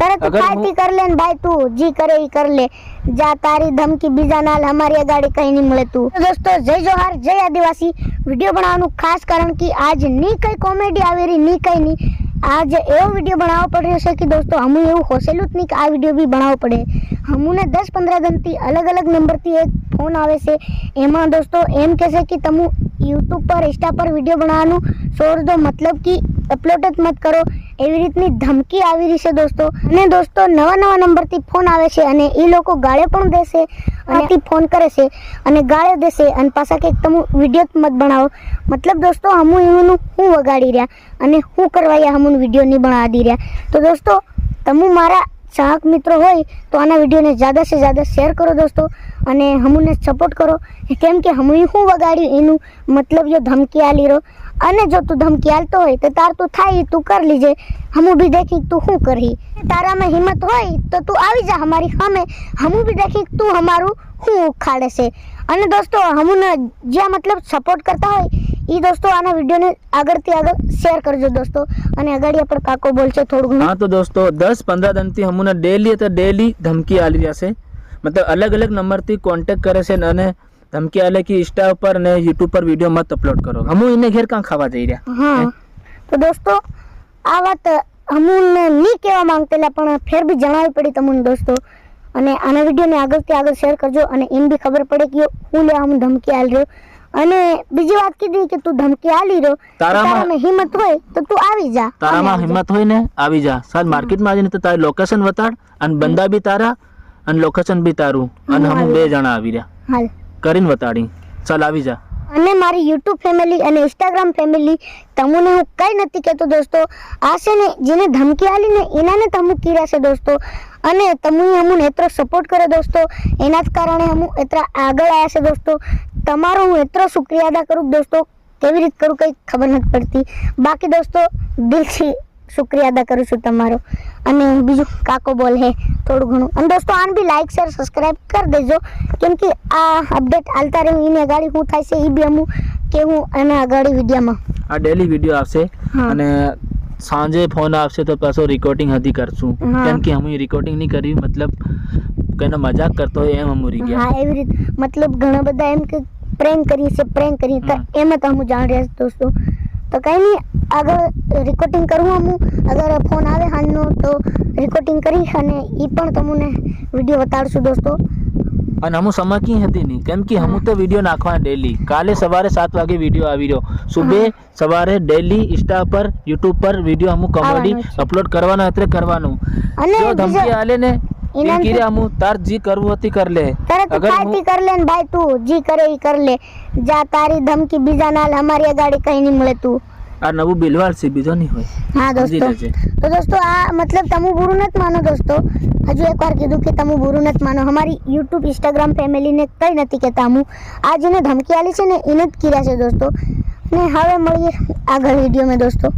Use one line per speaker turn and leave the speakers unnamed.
તારે તું ખાતી कर ले भाई, तू जी करे ही कर ले, जा तारी धमकी बीजा नाल हमारी गाड़ी कहीं नहीं મળે તું। तो दोस्तों जय जोहार जय आदिवासी। વિડિયો બનાવવાનું ખાસ કારણ કે આજ ની કઈ કોમેડી આવી રહી ની કઈ ની, आज એવો વિડિયો બનાવવો પડ્યો છે કે દોસ્તો હમું એવું હોસેલું જ નહીં કે આ વિડિયો બી બનાવવો પડે। હમુને 10-15 દિનથી અલગ અલગ નંબરથી એક ફોન આવે છે, એમાં દોસ્તો એમ કહે છે કે તમે યુટ્યુબ પર ઇન્સ્ટા પર વિડિયો બનાવવાનું છોડ દો, मतलब कि અપલોડ જ મત કરો, એવી રીતની ધમકી આવી રહી છે દોસ્તો। અને દોસ્તો નવા નંબરથી ફોન આવે છે અને એ લોકો ગાળે પણ દેશે અને ફોન કરે છે અને ગાળે દેશે અને પાછા કે તમે વિડિયો જ મત બનાવો, मतलब दोस्तों હમું એનું હું વગાડી રહ્યા અને હું કરવાયા હમું વિડિયો નહીં બનાવી દી રહ્યા। તો દોસ્તો તમે મારા ચાહક મિત્રો હોય તો આના વિડિયોને ज़्यादा से ज़्यादा શેર કરો દોસ્તો અને હમુને સપોર્ટ કરો, કેમ કે હમું હું વગાડ્યું એનું मतलब જો ધમકી આલી રહ્યો, અને જો તું ધમકી આલતો હોય તો તાર તું થાય તું कर लीजे, હમું भी देखी તું શું કરही, તારામાં હિંમત હોય તો તું આવી જા हमारी સામે, હમું भी देखी તું हमाરું શું ઉખાડે છે। અને દોસ્તો હમુને જ્યાં मतलब સપોર્ટ કરતા હોય એ દોસ્તો આના વિડિયોને આગળથી આગળ શેર કરજો દોસ્તો। અને આગળ પર કાકો બોલશે થોડું ઘણું।
हाँ तो दोस्तों 10-15 દિનથી હમુને ડેલી ધમકી આલી રહ્યા છે, मतलब अलग अलग નંબરથી કોન્ટેક્ટ કરે છે અને ધમકી આલે કે ઇન્સ્ટા ઉપર ને યુટ્યુબ પર વિડિયો મત અપલોડ કરો। હમુ એને ઘેર કાં ખાવા જઈ રહ્યા।
हाँ तो दोस्तों આ વાત હમુને નહીં કહેવા માંગતેલા પણ ફેર બી જણાવી પડી તમને દોસ્તો। અને આના વિડિયોને આગળથી આગળ શેર કરજો અને એમ બી ખબર પડે કે હું લે હમ ધમકી આલ રહ્યો। અને બીજી વાત કીધી કે તું ધમકી આલી રહ્યો, તારામાં હિંમત હોય તો તું આવી જા,
તારામાં હિંમત હોય ને આવી જા। સાલ માર્કેટમાં આવીને તો તારી લોકેશન બતાડ અને બંદા બી તારા અને લોકેશન બી તારું અને હમ બે જણા આવી રહ્યા
હાલ
કરીને બતાડી। ચાલ આવી જા।
અને મારી યુટ્યુબ ફેમિલી અને ઇન્સ્ટાગ્રામ ફેમિલી તમને હું કઈ નથી કહેતો દોસ્તો, આ છે ને જેને ધમકી આલી ને એનાને તમે કીરા છે દોસ્તો। અને તમે અમને એટલો સપોર્ટ કરે દોસ્તો, એના જ કારણે હું એટલા આગળ આવ્યા છે દોસ્તો। તમારો હું એટલો શુક્રિયા અદા કરું દોસ્તો, કેવી રીતે કરું કંઈ ખબર નથી પડતી, બાકી દોસ્તો દિલથી શુક્રિયા અદા કરું છું તમારો। અને બીજું કાકો બોલ હે થોડું ઘણું। અને દોસ્તો આને બી લાઈક શેર સબસ્ક્રાઈબ કરી દેજો, કેમ કે આ અપડેટ આલતા રહે એની અગાડી શું થાય છે એ બી અમું કેવું અને અગાડી વિડીયોમાં
આ ડેલી વિડીયો આવશે અને સાંજે ફોન આવશે તો પાછો રેકોર્ડિંગ હજી કરશું, કેમ કે અમે રેકોર્ડિંગ નહીં કરી, मतलब કઈનો મજાક કરતો હોય એમ અમુરી ગયા।
હા એવી રીતે मतलब ઘણા બધા એમ કે પ્રેન્ક કરીએ છે, પ્રેન્ક કરીએ તો એમ જ હું જાણ રહ્યા દોસ્તો। તો કઈ નહીં આગળ રેકોર્ડિંગ કરવું અમું, અગર ફોન આવે હાલનો તો રેકોર્ડિંગ કરી અને એ પણ તમને વિડીયો બતાડશું દોસ્તો।
અને હમું સમકી હતી નહીં, કેમ કે હમું તો વિડીયો નાખવા ડેલી, કાલે સવારે 7 વાગે વિડીયો આવી રહ્યો, સુબહ સવારે ડેલી ઇન્સ્ટા પર યુટ્યુબ પર વિડીયો હમું કોમેડી અપલોડ કરવાનો એટલે કરવાનું।
અને
જો ધમકી આલે ને इन कीरे हमू तार जी करवो होती कर ले,
तारे तू खाती कर ले भाई, तू जी करे ही कर ले, जा तारी धमकी बीजा नाल हमारी गाड़ी कहीं नहीं મળે તું।
આ નવું બિલવાલ છે બીજો નહીં હોય।
હા દોસ્તો તો દોસ્તો આ मतलब તમુ બુરું નત માનો દોસ્તો, હજુ એકવાર કીધું કે તમુ બુરું નત માનો, हमारी YouTube Instagram ફેમિલી ને કઈ નથી કહેતા, હું આ જેને ધમકી આલી છે ને એને જ કીરા છે દોસ્તો। ને હવે મળીએ આગળ વિડિયો માં દોસ્તો।